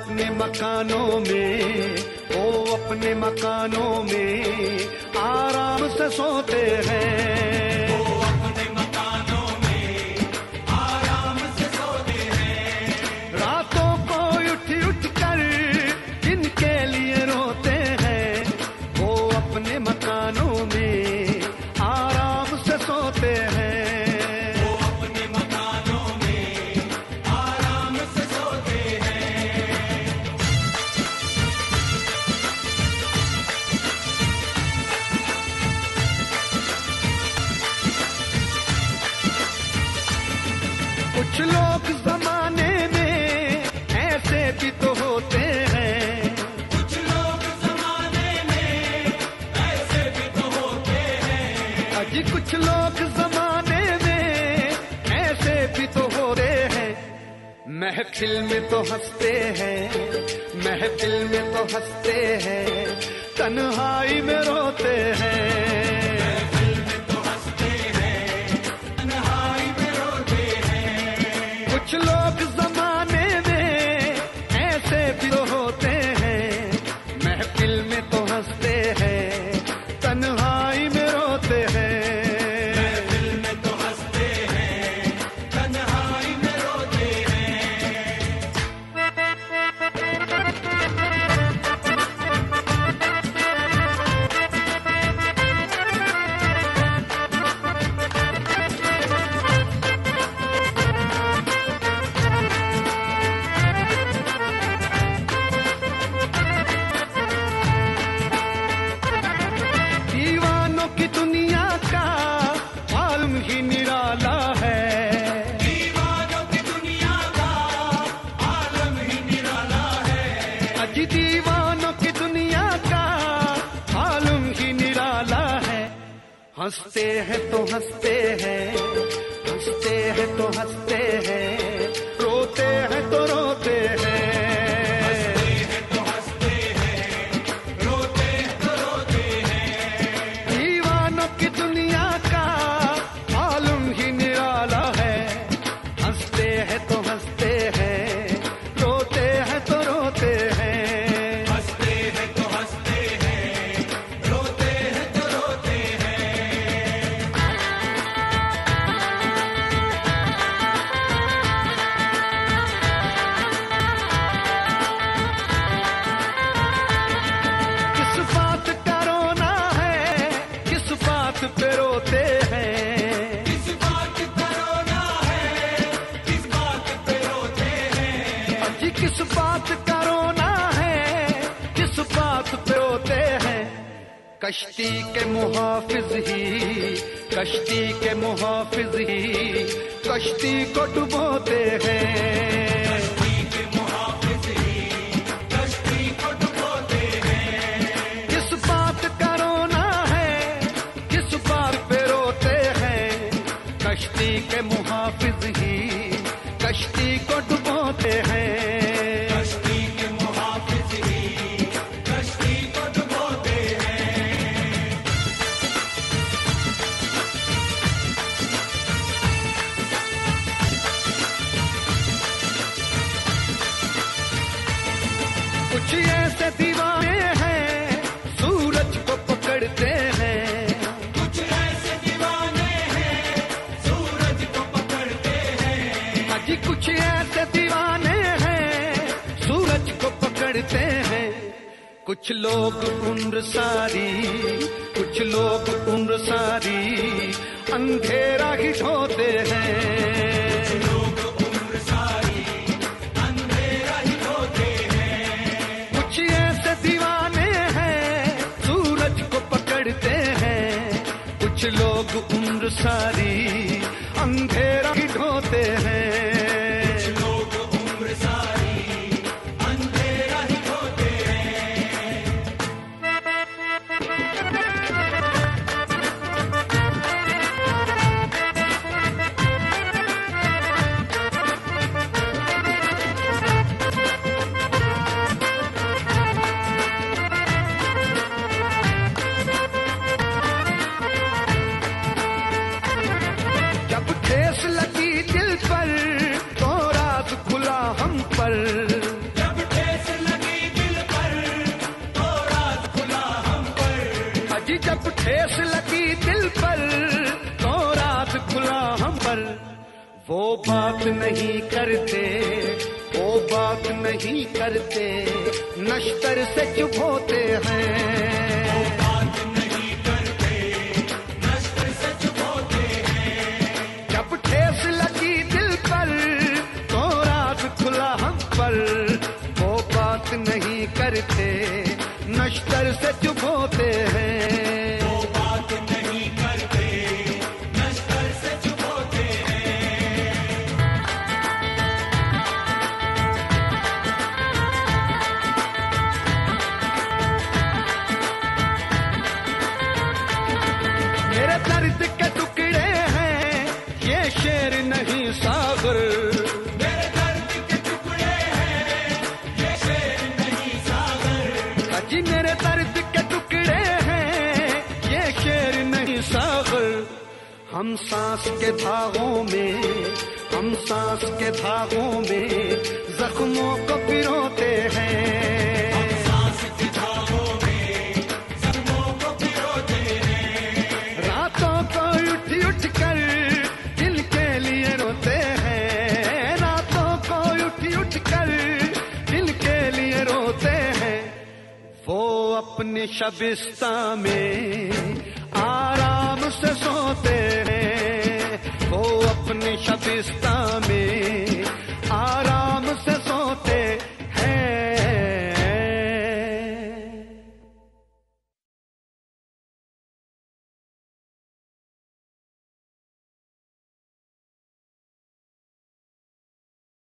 अपने मकानों में, वो अपने मकानों में आराम से सोते हैं। वो अपने मकानों में आराम से सोते हैं। रातों को उठ उठ कर जिनके लिए रोते हैं, वो अपने मकानों में आराम से सोते हैं। कुछ लोग जमाने में ऐसे भी तो होते हैं। कुछ लोग जमाने में ऐसे भी तो होते हैं। अजी कुछ लोग जमाने में ऐसे भी तो होते हैं। महफिल में तो हंसते हैं, महफिल में तो हंसते हैं, तन्हाई में रोते हैं। कुछ लोग जमाने में ऐसे भी तो होते हैं। महफिल में तो हंसते हैं, तन्हाई में रोते हैं। महफिल में तो हंसते हैं, तन्हाई में रोते हैं। की दुनिया का आलम ही निराला है। दीवानों की दुनिया का आलम ही निराला है। अजी दीवानों की दुनिया का आलम ही निराला है। हंसते हैं तो हंसते हैं, हंसते हैं तो हंसते हैं, रोते हैं तो रोते हैं। पे रोते हैं, किस बात का रोना है, किस बात पे रोते हैं। अजी किस बात का रोना है, किस बात पे रोते हैं। कश्ती के मुहाफिज ही, कश्ती के मुहाफिज ही कश्ती को डुबोते हैं। कश्ती के मुहाफिज ही कश्ती को डुबोते हैं। कश्ती के मुहाफिज ही कश्ती को डुबोते हैं। कुछ ऐसे दीवाने हैं सूरज को पकड़ते हैं। कुछ ऐसे दीवाने हैं सूरज को पकड़ते हैं। कुछ लोग उम्र सारी, कुछ लोग उम्र सारी अंधेरा ही ढोते हैं। कुछ लोग उम्र सारी अंधेरा ही ढोते हैं। कुछ ऐसे दीवाने हैं सूरज को पकड़ते हैं। कुछ लोग उम्र सारी अंधेरा ही ढोते हैं। जब ठेस जब ठेस लगी दिल पर तो रात खुला हम पर। वो बात नहीं करते, वो बात नहीं करते, नश्तर से चुप होते हैं। वो बात नहीं करते, नश्तर से चुप होते हैं। जब ठेस लगी दिल पर तो रात खुला हम पर। वो बात नहीं करते, नश्तर से चुप होते हैं। वो बात नहीं करते, नश्तर से चुप होते हैं। मेरे दर्द के टुकड़े हैं ये शेर नहीं सागर। मेरे दर्द के टुकड़े हैं ये शेर नहीं सागर। अजी मेरे दर्द के टुकड़े हैं ये शेर नहीं सागर। हम सांस के धागों में, हम सांस के धागों में जख्मों को पिरोते हैं। हम सांस की धागों में जख्मों को पिरोते हैं। रातों को उठ उठ कर दिल के लिए रोते हैं। रातों को उठ उठ कर दिल के लिए रोते हैं। वो अपने शबिस्तां में